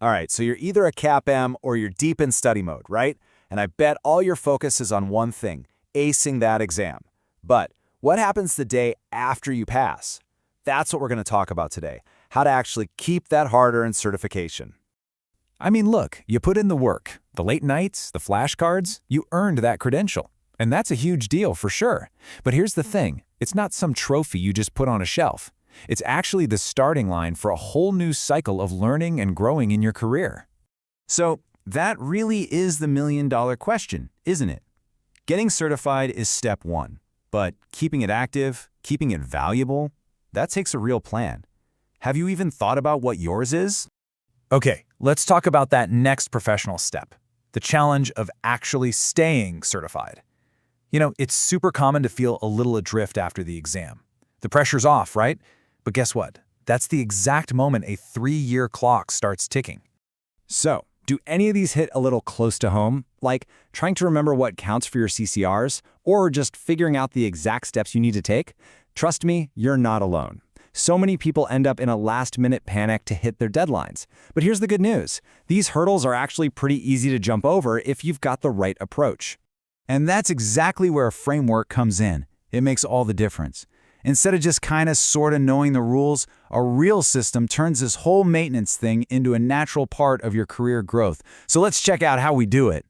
All right, so you're either a CAPM or you're deep in study mode, right? And I bet all your focus is on one thing, acing that exam. But what happens the day after you pass? That's what we're going to talk about today, how to actually keep that hard-earned certification. I mean, look, you put in the work, the late nights, the flashcards, you earned that credential. And that's a huge deal for sure. But here's the thing, it's not some trophy you just put on a shelf. It's actually the starting line for a whole new cycle of learning and growing in your career. So that really is the million-dollar question, isn't it? Getting certified is step one, but keeping it active, keeping it valuable, that takes a real plan. Have you even thought about what yours is? Okay, let's talk about that next professional step, the challenge of actually staying certified. You know, it's super common to feel a little adrift after the exam. The pressure's off, right? But guess what? That's the exact moment a 3-year clock starts ticking. So, do any of these hit a little close to home, like trying to remember what counts for your CCRs, or just figuring out the exact steps you need to take? Trust me, you're not alone. So many people end up in a last-minute panic to hit their deadlines. But here's the good news. These hurdles are actually pretty easy to jump over if you've got the right approach. And that's exactly where a framework comes in. It makes all the difference. Instead of just kind of sort of knowing the rules, a real system turns this whole maintenance thing into a natural part of your career growth. So let's check out how we do it.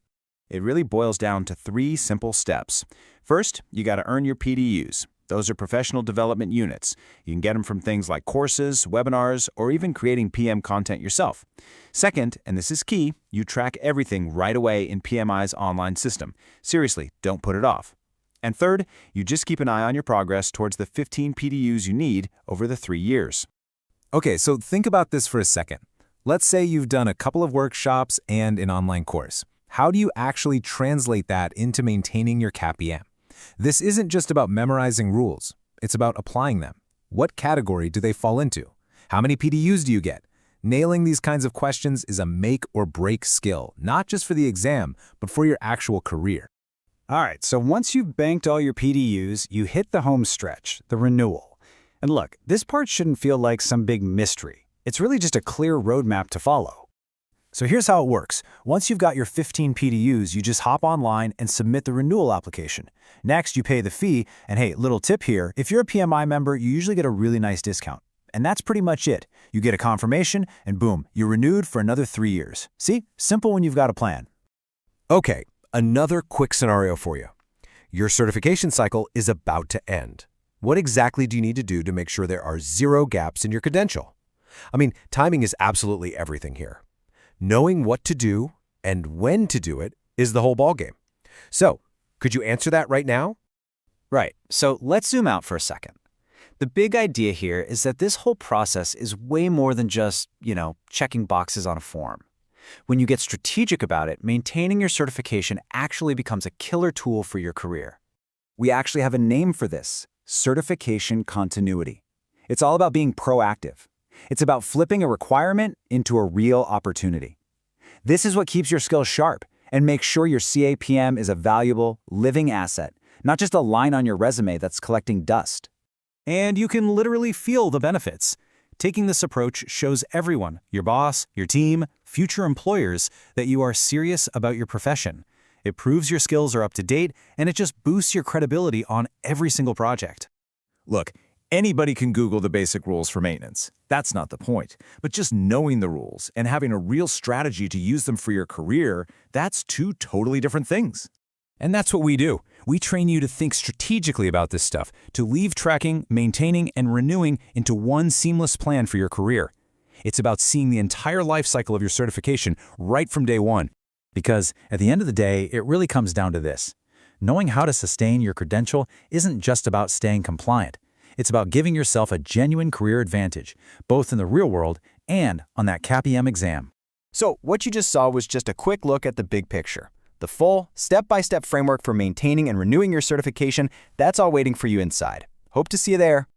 It really boils down to 3 simple steps. First, you got to earn your PDUs. Those are professional development units. You can get them from things like courses, webinars, or even creating PM content yourself. Second, and this is key, you track everything right away in PMI's online system. Seriously, don't put it off. And third, you just keep an eye on your progress towards the 15 PDUs you need over the 3 years. Okay, so think about this for a second. Let's say you've done a couple of workshops and an online course. How do you actually translate that into maintaining your CAPM? This isn't just about memorizing rules. It's about applying them. What category do they fall into? How many PDUs do you get? Nailing these kinds of questions is a make or break skill, not just for the exam, but for your actual career. All right, so once you've banked all your PDUs, you hit the home stretch, the renewal. And look, this part shouldn't feel like some big mystery. It's really just a clear roadmap to follow. So here's how it works. Once you've got your 15 PDUs, you just hop online and submit the renewal application. Next, you pay the fee, and hey, little tip here, if you're a PMI member, you usually get a really nice discount. And that's pretty much it. You get a confirmation, and boom, you're renewed for another 3 years. See? Simple when you've got a plan. Okay, another quick scenario for you. Your certification cycle is about to end. What exactly do you need to do to make sure there are 0 gaps in your credential? I mean, timing is absolutely everything here. Knowing what to do and when to do it is the whole ballgame. So, could you answer that right now? Right, so let's zoom out for a second. The big idea here is that this whole process is way more than just, checking boxes on a form. When you get strategic about it, maintaining your certification actually becomes a killer tool for your career. We actually have a name for this, certification continuity. It's all about being proactive. It's about flipping a requirement into a real opportunity. This is what keeps your skills sharp and makes sure your CAPM is a valuable, living asset, not just a line on your resume that's collecting dust. And you can literally feel the benefits. Taking this approach shows everyone, your boss, your team, future employers, that you are serious about your profession. It proves your skills are up to date, and it just boosts your credibility on every single project. Look, anybody can Google the basic rules for maintenance. That's not the point. But just knowing the rules and having a real strategy to use them for your career, that's 2 totally different things. And that's what we do. We train you to think strategically about this stuff, to leave tracking, maintaining, and renewing into one seamless plan for your career. It's about seeing the entire life cycle of your certification right from day one. Because at the end of the day, it really comes down to this. Knowing how to sustain your credential isn't just about staying compliant. It's about giving yourself a genuine career advantage, both in the real world and on that CAPM exam. So what you just saw was just a quick look at the big picture. The full, step-by-step framework for maintaining and renewing your certification, that's all waiting for you inside. Hope to see you there.